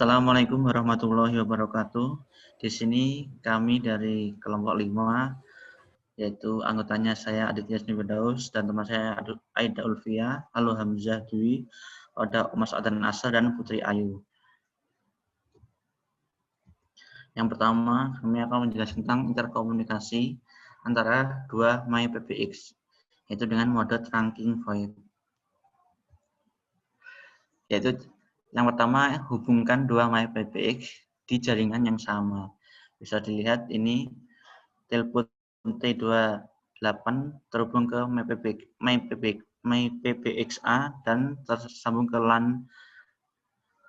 Assalamualaikum warahmatullahi wabarakatuh. Di sini kami dari kelompok 5, yaitu anggotanya saya Aditya Firdaus dan teman saya Aida Ulfia, Halo Hamzah Dwi, ada Mas Adan Asar dan Putri Ayu. Yang pertama, kami akan menjelaskan tentang interkomunikasi antara dua MyPBX, yaitu dengan mode trunking VoIP. Yaitu yang pertama, hubungkan dua MyPBX di jaringan yang sama. Bisa dilihat ini telepon T28 terhubung ke MyPBXA dan tersambung ke LAN.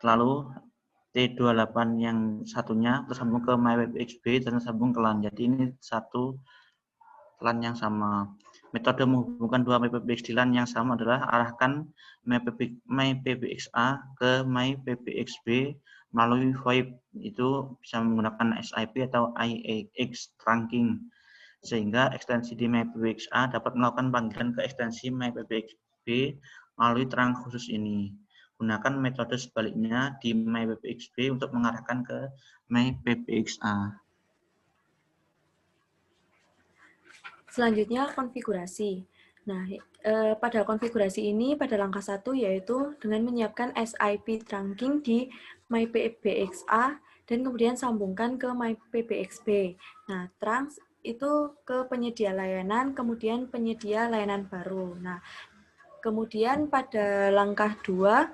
Lalu T28 yang satunya tersambung ke MyPBXB dan tersambung ke LAN. Jadi ini satu LAN yang sama. Metode menghubungkan dua MyPBX di LAN yang sama adalah arahkan MyPBXA ke MyPBXB melalui VoIP. Itu bisa menggunakan SIP atau IAX trunking, sehingga ekstensi di MyPBXA dapat melakukan panggilan ke ekstensi MyPBXB melalui terang khusus ini. Gunakan metode sebaliknya di MyPBXB untuk mengarahkan ke MyPBXA. Selanjutnya konfigurasi. Nah, pada konfigurasi ini pada langkah 1 yaitu dengan menyiapkan SIP trunking di MyPBXA dan kemudian sambungkan ke MyPBXB. Nah, trunks itu ke penyedia layanan, kemudian penyedia layanan baru. Nah, kemudian pada langkah 2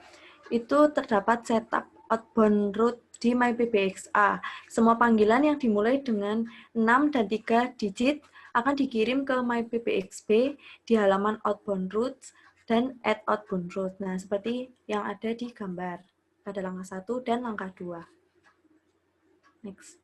itu terdapat setup outbound route di MyPBXA. Semua panggilan yang dimulai dengan 6 dan 3 digit akan dikirim ke MyPBXB di halaman outbound routes dan add outbound route. Nah, seperti yang ada di gambar pada langkah 1 dan langkah 2. Next.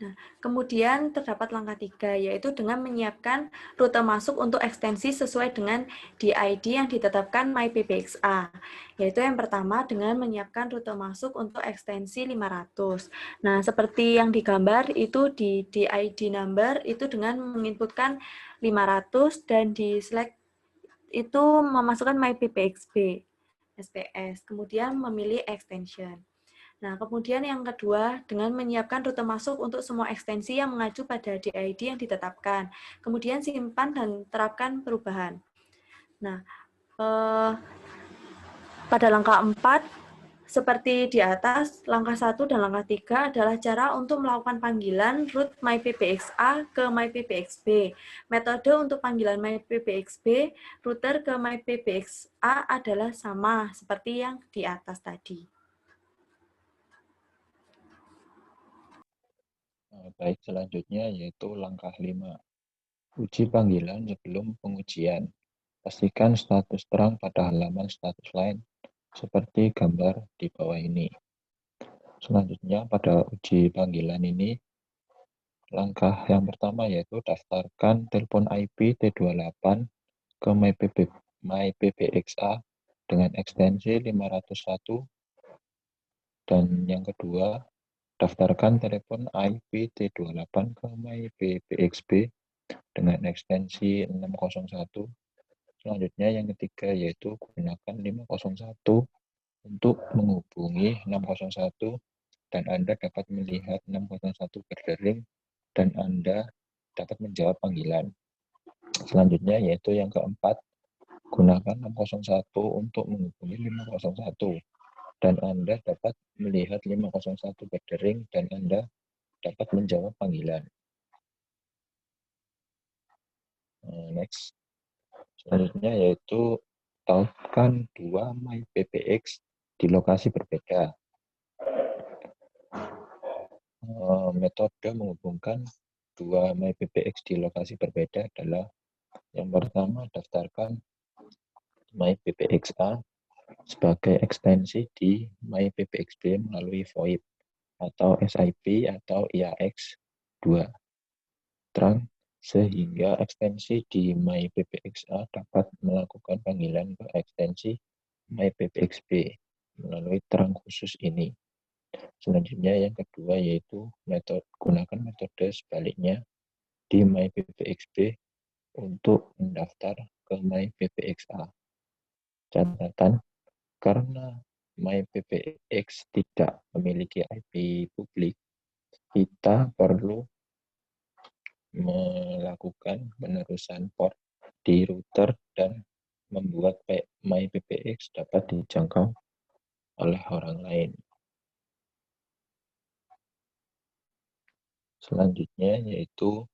Nah, kemudian terdapat langkah 3, yaitu dengan menyiapkan rute masuk untuk ekstensi sesuai dengan DID yang ditetapkan MyPBXA. Yaitu yang pertama dengan menyiapkan rute masuk untuk ekstensi 500. Nah, seperti yang digambar itu di DID number itu dengan menginputkan 500 dan di select itu memasukkan MyPBXB SPS, kemudian memilih extension. Nah, kemudian yang kedua, dengan menyiapkan rute masuk untuk semua ekstensi yang mengacu pada DID yang ditetapkan. Kemudian simpan dan terapkan perubahan. Nah, pada langkah 4, seperti di atas, langkah 1 dan langkah 3 adalah cara untuk melakukan panggilan route MyPBXA ke MyPBXB. Metode untuk panggilan MyPBXB, router ke MyPBXA adalah sama seperti yang di atas tadi. Baik, selanjutnya yaitu langkah 5. Uji panggilan sebelum pengujian. Pastikan status terang pada halaman status line seperti gambar di bawah ini. Selanjutnya pada uji panggilan ini, langkah yang pertama yaitu daftarkan telepon IP T28 ke MyPBXA dengan ekstensi 501. Dan yang kedua, daftarkan telepon IP T28 ke MyPBXB dengan ekstensi 601. Selanjutnya yang ketiga yaitu gunakan 501 untuk menghubungi 601 dan Anda dapat melihat 601 berdering dan Anda dapat menjawab panggilan. Selanjutnya yaitu yang keempat, gunakan 601 untuk menghubungi 501 dan Anda dapat melihat 501 berdering dan Anda dapat menjawab panggilan. Next. Selanjutnya yaitu tautkan dua MyPBX di lokasi berbeda. Metode menghubungkan dua MyPBX di lokasi berbeda adalah yang pertama, daftarkan MyPBXA sebagai ekstensi di MyPBXB melalui VoIP atau SIP atau IAX 2 trunk sehingga ekstensi di MyPBXA dapat melakukan panggilan ke ekstensi MyPBXB melalui terang khusus ini. Selanjutnya yang kedua yaitu gunakan metode sebaliknya di MyPBXB untuk mendaftar ke MyPBXA. Catatan, karena MyPBX tidak memiliki IP publik, kita perlu melakukan penerusan port di router dan membuat MyPBX dapat dijangkau oleh orang lain. Selanjutnya yaitu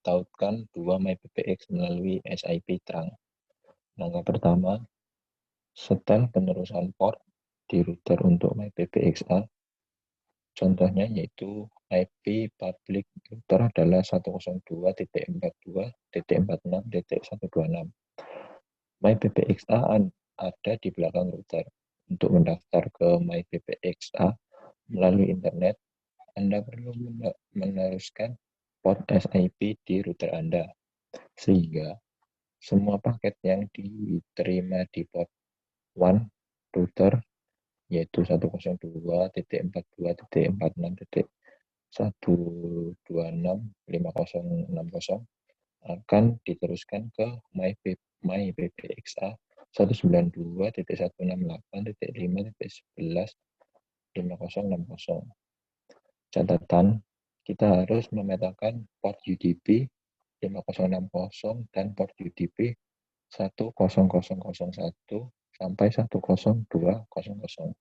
tautkan dua MyPBX melalui SIP trunk. Langkah pertama, setel penerusan port di router untuk MyPBXA. Contohnya yaitu IP public router adalah 102.42.46.126. MyPBXA ada di belakang router. Untuk mendaftar ke MyPBXA melalui internet, Anda perlu meneruskan port SIP di router Anda, sehingga semua paket yang diterima di port 1 router yaitu 102.42.46.126.5060 akan diteruskan ke MyPBXA 192.168.5.11.5060. Catatan, kita harus memetakan port UDP 5060 dan port UDP 10001 sampai 10200.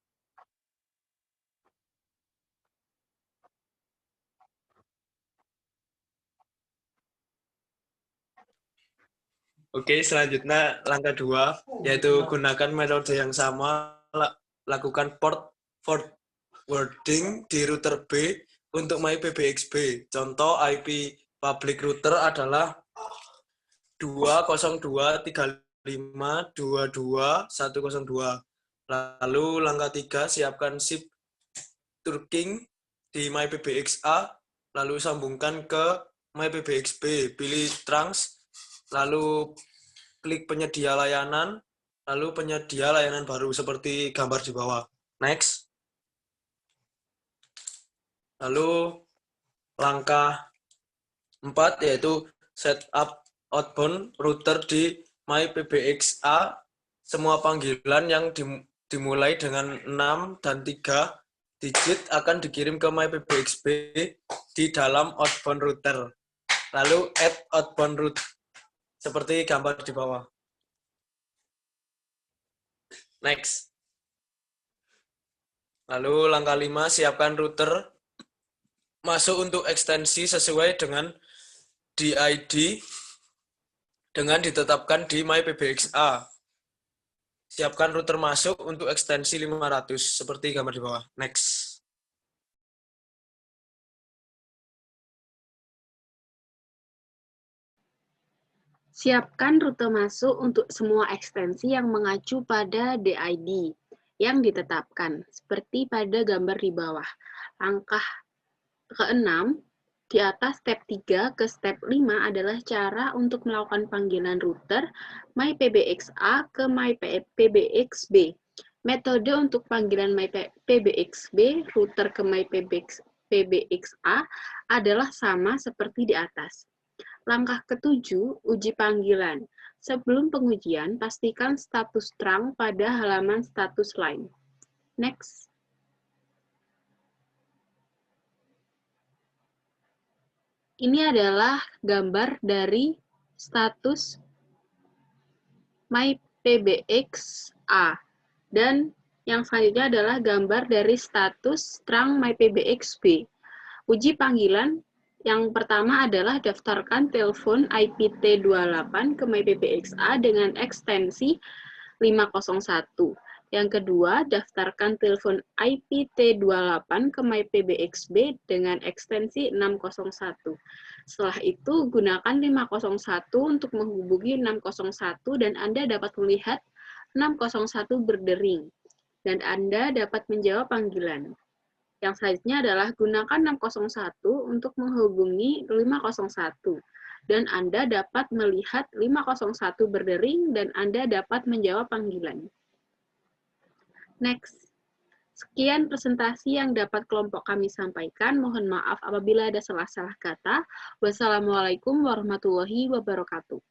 Oke, selanjutnya langkah 2, yaitu gunakan metode yang sama, lakukan port forwarding di router B untuk MyPBXB. Contoh IP public router adalah 202.35.22.102. Lalu langkah 3, siapkan SIP trunking di MyPBXA, lalu sambungkan ke MyPBXB, pilih trunks, lalu klik penyedia layanan, lalu penyedia layanan baru seperti gambar di bawah. Next. Lalu langkah 4 yaitu setup outbound router di MyPBXA. Semua panggilan yang dimulai dengan 6 dan 3 digit akan dikirim ke MyPBXB di dalam outbound router. Lalu add outbound route seperti gambar di bawah. Next. Lalu langkah 5, siapkan router masuk untuk ekstensi sesuai dengan DID dengan ditetapkan di MyPBXA. Siapkan router masuk untuk ekstensi 500 seperti gambar di bawah. Next. Siapkan rute masuk untuk semua ekstensi yang mengacu pada DID yang ditetapkan, seperti pada gambar di bawah. Langkah ke-6, di atas step 3 ke step 5 adalah cara untuk melakukan panggilan router MyPBXA ke MyPBXB. Metode untuk panggilan MyPBXB, router ke MyPBXA adalah sama seperti di atas. Langkah ke-7, uji panggilan. Sebelum pengujian, pastikan status trunk pada halaman status line. Next. Ini adalah gambar dari status MyPBXA. Dan yang selanjutnya adalah gambar dari status trunk MyPBXB. Uji panggilan yang pertama adalah daftarkan telepon IPT28 ke MyPBXA dengan ekstensi 501. Yang kedua, daftarkan telepon IPT28 ke MyPBXB dengan ekstensi 601. Setelah itu, gunakan 501 untuk menghubungi 601 dan Anda dapat melihat 601 berdering. Dan Anda dapat menjawab panggilan. Yang selanjutnya adalah gunakan 601 untuk menghubungi 501. Dan Anda dapat melihat 501 berdering dan Anda dapat menjawab panggilan. Next. Sekian presentasi yang dapat kelompok kami sampaikan. Mohon maaf apabila ada salah-salah kata. Wassalamualaikum warahmatullahi wabarakatuh.